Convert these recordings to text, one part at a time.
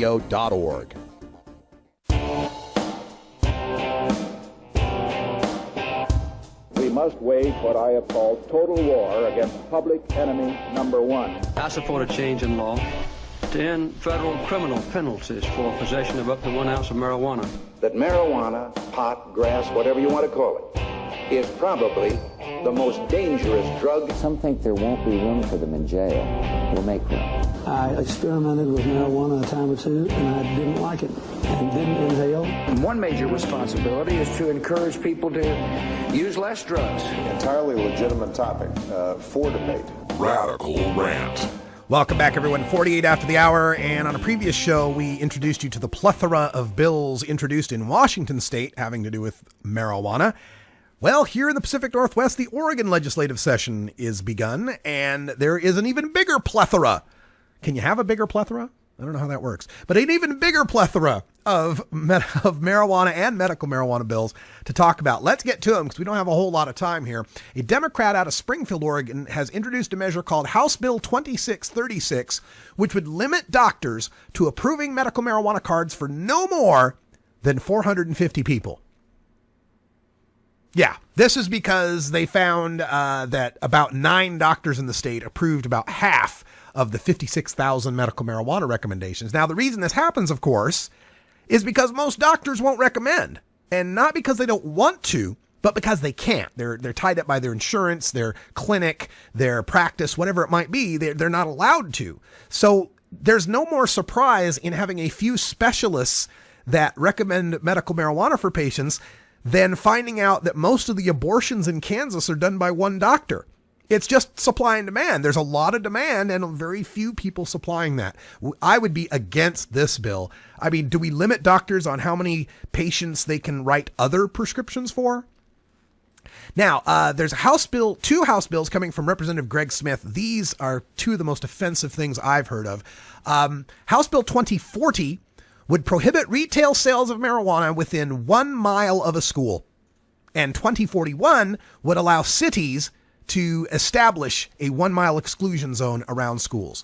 www.lbradio.org. We must wage what I have called total war against public enemy number one. I support a change in law to end federal criminal penalties for possession of up to 1 ounce of marijuana. That marijuana, pot, grass, whatever you want to call it, is probably the most dangerous drug. Some think there won't be room for them in jail. We'll make room. I experimented with marijuana a time or two, and I didn't like it and didn't inhale. And one major responsibility is to encourage people to use less drugs. Entirely legitimate topic for debate. Radical Rant. Welcome back, everyone. 48 after the hour, and on a previous show, we introduced you to the plethora of bills introduced in Washington state having to do with marijuana. Well, here in the Pacific Northwest, the Oregon legislative session is begun, and there is an even bigger plethora. Can you have a bigger plethora? I don't know how that works, but an even bigger plethora of marijuana and medical marijuana bills to talk about. Let's get to them because we don't have a whole lot of time here. A Democrat out of Springfield, Oregon has introduced a measure called House Bill 2636, which would limit doctors to approving medical marijuana cards for no more than 450 people. Yeah, this is because they found that about 9 doctors in the state approved about half of the 56,000 medical marijuana recommendations. Now, the reason this happens, of course, is because most doctors won't recommend, and not because they don't want to, but because they can't. They're tied up by their insurance, their clinic, their practice, whatever it might be. They're not allowed to. So there's no more surprise in having a few specialists that recommend medical marijuana for patients than finding out that most of the abortions in Kansas are done by one doctor. It's just supply and demand. There's a lot of demand and very few people supplying that. I would be against this bill. I mean, do we limit doctors on how many patients they can write other prescriptions for? Now, there's two House bills coming from Representative Greg Smith. These are two of the most offensive things I've heard of. House Bill 2040 would prohibit retail sales of marijuana within 1 mile of a school. And 2041 would allow cities to establish a 1 mile exclusion zone around schools.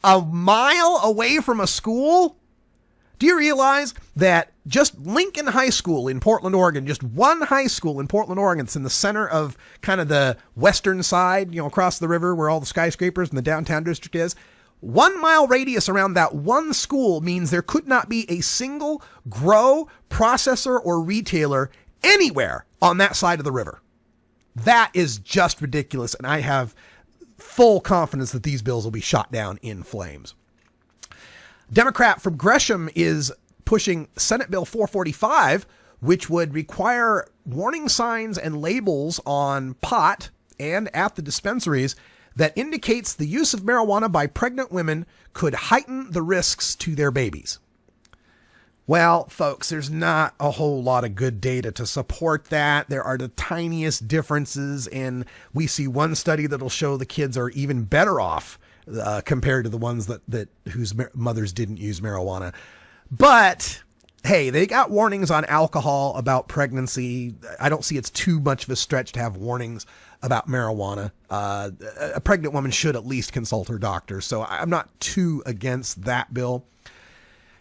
A mile away from a school? Do you realize that just Lincoln High School in Portland, Oregon, just one high school in Portland, Oregon, it's in the center of kind of the western side, across the river where all the skyscrapers and the downtown district is. 1 mile radius around that one school means there could not be a single grow, processor, or retailer anywhere on that side of the river. That is just ridiculous, and I have full confidence that these bills will be shot down in flames. Democrat from Gresham is pushing Senate Bill 445, which would require warning signs and labels on pot and at the dispensaries that indicates the use of marijuana by pregnant women could heighten the risks to their babies. Well, folks, there's not a whole lot of good data to support that. There are the tiniest differences, and we see one study that'll show the kids are even better off compared to the ones that whose mothers didn't use marijuana. But hey, they got warnings on alcohol about pregnancy. I don't see it's too much of a stretch to have warnings about marijuana. A pregnant woman should at least consult her doctor. So I'm not too against that bill.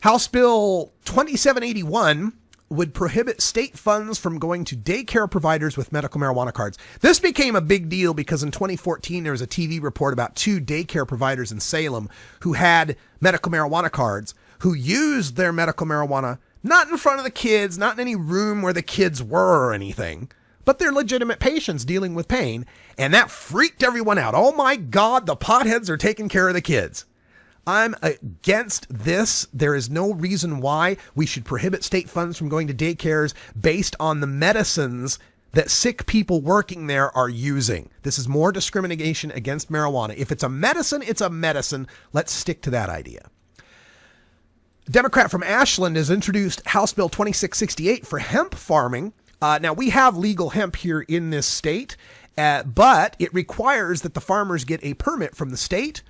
House Bill 2781 would prohibit state funds from going to daycare providers with medical marijuana cards. This became a big deal because in 2014, there was a TV report about 2 daycare providers in Salem who had medical marijuana cards, who used their medical marijuana not in front of the kids, not in any room where the kids were or anything, but they're legitimate patients dealing with pain. And that freaked everyone out. Oh my God, the potheads are taking care of the kids. I'm against this. There is no reason why we should prohibit state funds from going to daycares based on the medicines that sick people working there are using. This is more discrimination against marijuana. If it's a medicine, it's a medicine. Let's stick to that idea. Democrat from Ashland has introduced House Bill 2668 for hemp farming. Now, we have legal hemp here in this state, but it requires that the farmers get a permit from the state.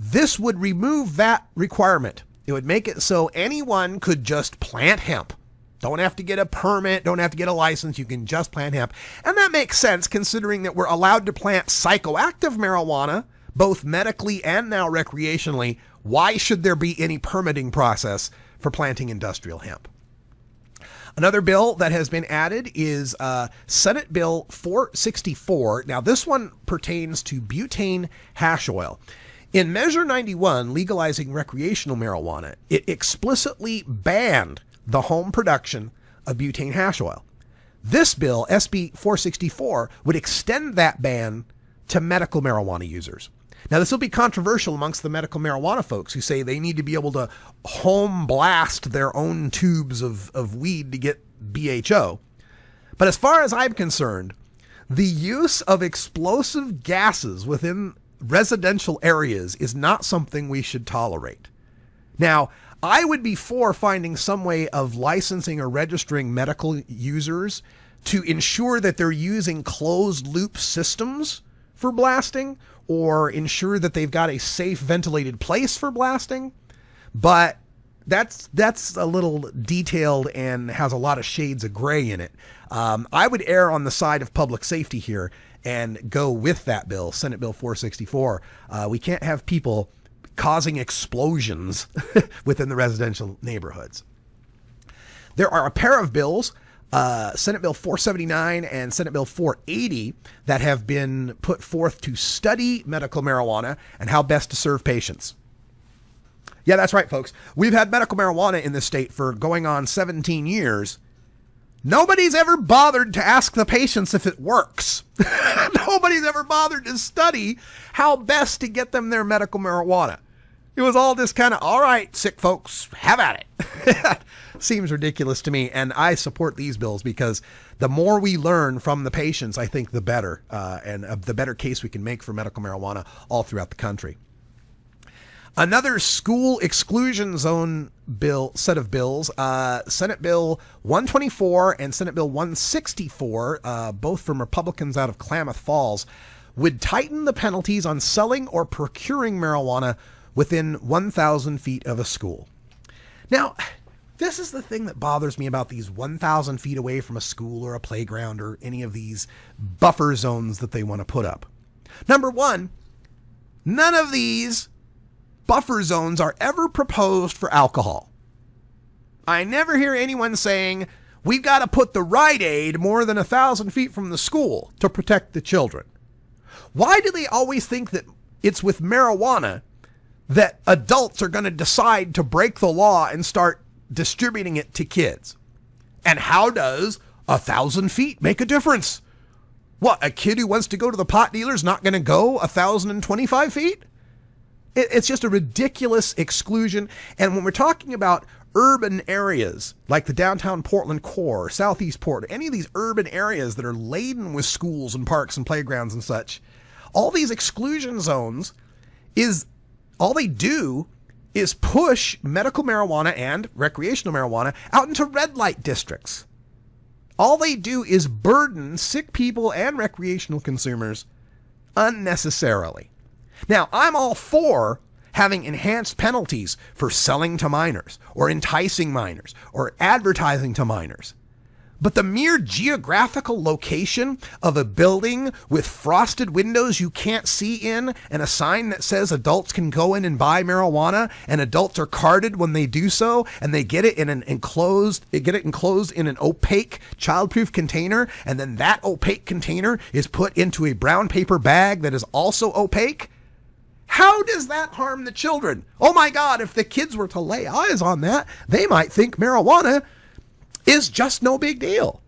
This would remove that requirement. It would make it so anyone could just plant hemp. Don't have to get a permit, don't have to get a license, you can just plant hemp. And that makes sense considering that we're allowed to plant psychoactive marijuana, both medically and now recreationally, Why should there be any permitting process for planting industrial hemp? Another bill that has been added is Senate Bill 464. Now, this one pertains to butane hash oil. In Measure 91, legalizing recreational marijuana, it explicitly banned the home production of butane hash oil. This bill, SB 464, would extend that ban to medical marijuana users. Now, this will be controversial amongst the medical marijuana folks who say they need to be able to home blast their own tubes of weed to get BHO. But as far as I'm concerned, the use of explosive gases within residential areas is not something we should tolerate. Now, I would be for finding some way of licensing or registering medical users to ensure that they're using closed loop systems for blasting, or ensure that they've got a safe ventilated place for blasting. But that's a little detailed and has a lot of shades of gray in it. I would err on the side of public safety here and go with that bill, Senate Bill 464. We can't have people causing explosions within the residential neighborhoods. There are a pair of bills, Senate Bill 479 and Senate Bill 480, that have been put forth to study medical marijuana and how best to serve patients. Yeah, that's right, folks. We've had medical marijuana in this state for going on 17 years. Nobody's ever bothered to ask the patients if it works. Nobody's ever bothered to study how best to get them their medical marijuana. It was all this kind of, all right, sick folks, have at it. Seems ridiculous to me, and I support these bills because the more we learn from the patients, I think the better, and the better case we can make for medical marijuana all throughout the country. Another school exclusion zone set of bills, Senate Bill 124 and Senate Bill 164, both from Republicans out of Klamath Falls, would tighten the penalties on selling or procuring marijuana within 1,000 feet of a school. Now, this is the thing that bothers me about these 1,000 feet away from a school or a playground or any of these buffer zones that they want to put up. Number one, none of these buffer zones are ever proposed for alcohol. I never hear anyone saying, we've got to put the Rite Aid more than 1,000 feet from the school to protect the children. Why do they always think that it's with marijuana that adults are going to decide to break the law and start distributing it to kids? And how does 1,000 feet make a difference? What, a kid who wants to go to the pot dealer is not going to go 1,025 feet? It's just a ridiculous exclusion. And when we're talking about urban areas like the downtown Portland core, Southeast Portland, any of these urban areas that are laden with schools and parks and playgrounds and such, all these exclusion zones all they do is push medical marijuana and recreational marijuana out into red light districts. All they do is burden sick people and recreational consumers unnecessarily. Now, I'm all for having enhanced penalties for selling to minors or enticing minors or advertising to minors. But the mere geographical location of a building with frosted windows you can't see in and a sign that says adults can go in and buy marijuana and adults are carded when they do so and they get it in an enclosed in an opaque childproof container, and then that opaque container is put into a brown paper bag that is also opaque. How does that harm the children? Oh my God, if the kids were to lay eyes on that, they might think marijuana is just no big deal.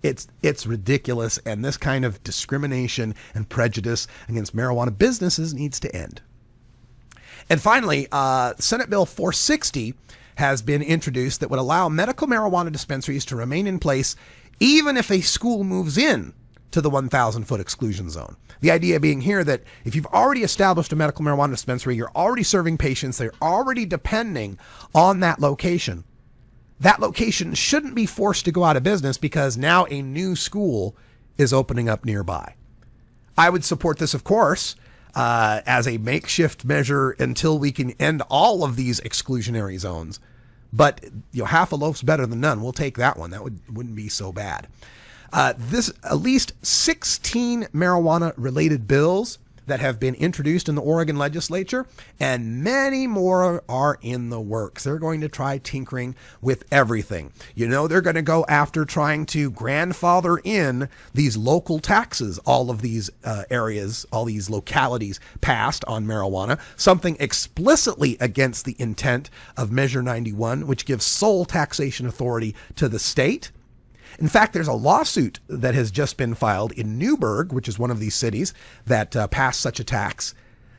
It's ridiculous, and this kind of discrimination and prejudice against marijuana businesses needs to end. And finally, Senate Bill 460 has been introduced that would allow medical marijuana dispensaries to remain in place even if a school moves in to the 1,000-foot exclusion zone. The idea being here that if you've already established a medical marijuana dispensary, you're already serving patients, they're already depending on that location. That location shouldn't be forced to go out of business because now a new school is opening up nearby. I would support this, of course, as a makeshift measure until we can end all of these exclusionary zones. But half a loaf's better than none. We'll take that one. That wouldn't be so bad. At least 16 marijuana-related bills that have been introduced in the Oregon legislature, and many more are in the works. They're going to try tinkering with everything. You know, they're going to go after trying to grandfather in these local taxes, all of these areas, all these localities passed on marijuana, something explicitly against the intent of Measure 91, which gives sole taxation authority to the state. In fact, there's a lawsuit that has just been filed in Newburgh, which is one of these cities that passed such a tax,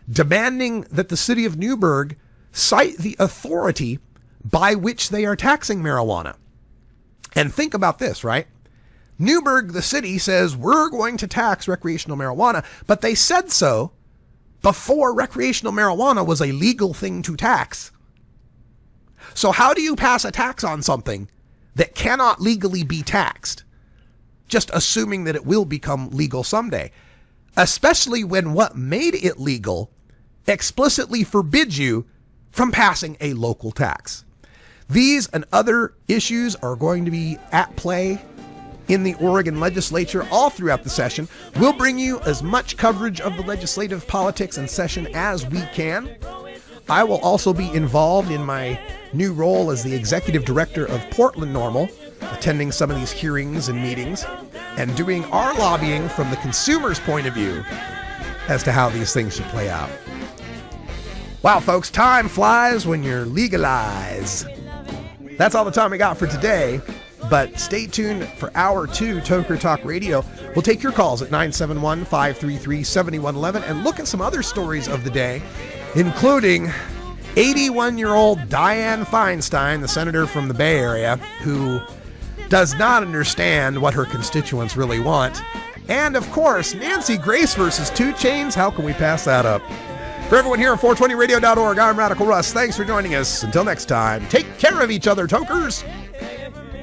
demanding that the city of Newburgh cite the authority by which they are taxing marijuana. And think about this, right? Newburgh, the city, says we're going to tax recreational marijuana, but they said so before recreational marijuana was a legal thing to tax. So how do you pass a tax on something that cannot legally be taxed, just assuming that it will become legal someday, especially when what made it legal explicitly forbids you from passing a local tax? These and other issues are going to be at play in the Oregon legislature all throughout the session. We'll bring you as much coverage of the legislative politics and session as we can. I will also be involved in my new role as the executive director of Portland Normal, attending some of these hearings and meetings and doing our lobbying from the consumer's point of view as to how these things should play out. Wow, folks, time flies when you're legalized. That's all the time we got for today, but stay tuned for Hour 2 Toker Talk Radio. We'll take your calls at 971-533-7111 and look at some other stories of the day, including 81-year-old Dianne Feinstein, the senator from the Bay Area, who does not understand what her constituents really want. And, of course, Nancy Grace versus 2 Chainz. How can we pass that up? For everyone here at 420radio.org, I'm Radical Russ. Thanks for joining us. Until next time, take care of each other, Tokers.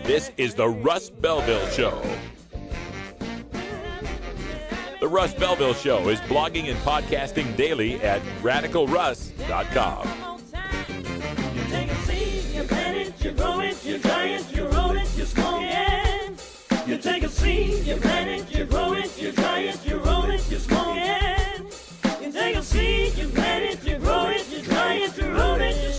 This is the Russ Belville Show. The Russ Belville Show is blogging and podcasting daily at radicalruss.com. You take a seed, you plant it, you grow it, you dry it, you roll it, you smoke it. You take a seed, you plant it,